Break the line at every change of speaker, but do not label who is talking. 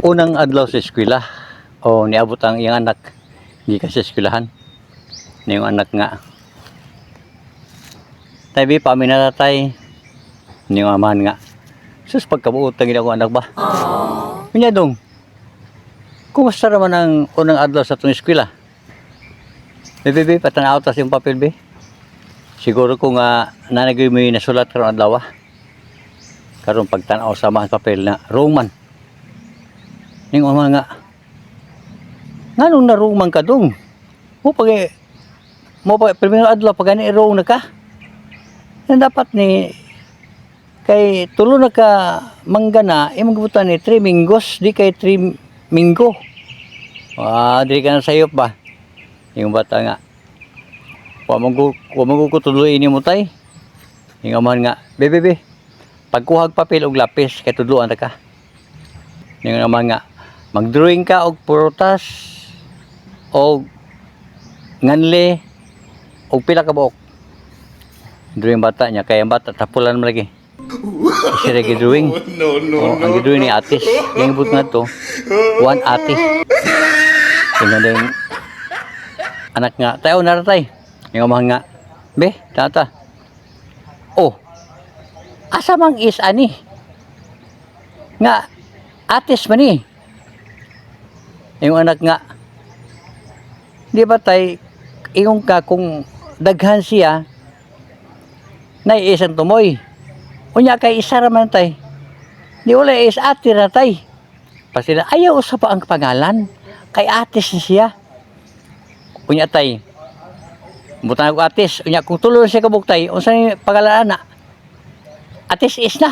Unang adlaw sa eskwela, o niabot ang iyang anak gikan sa eskwelahan. Ni yung anak nga, tay bi pa minatatay. Ni yung amahan nga, sus pagkabuot ang ginako anak ba. Kunya dong, kumusta naman ang unang adlaw sa itong eskwela? Bebe, patanaw tas yung papel be. Siguro kung nanagay mo yung nasulat karon adlaw karon pagtanaw sa mga papel na Roman. Ning mga nganong naruman ka dong? Mo pa primero adlaw pag ani wrong na ka. Yan dapat ni kay tulo na ka manggana imong gibutan ni 3 minggos di kay 3 minggo. Di ka na sayop ba? Yung bata nga. Wa mo ko tuloy ini mo tay. Yung amahan nga, bebe, pagkuhag papel og lapis kay tudloan ta ka. Yung amahan nga, mag-drawing ka og prutas og nganli og pila ka buok. Drawing bata niya kay ang bata tapulan mo lagi. Siya lagi drawing. Ang drawing ni atis. Yung ibut nga to, one atis. Tingnan din anak nga, tayo naratay. Yung amahan nga, be, tata. Oh, asa mang is ani? Nga, atis man ni. Yung anak nga, di ba tay, ingon ka kung daghan siya, na isang tumoy. Unya kay isa raman tay. Di wala is ati na tay. Pasila, ayaw sa pa ang pangalan. Kay atis na siya. Unya tay. Butang ako atis. Unya kung tulo siya kabuk tay, unsa ni pangalan na? Atis is na.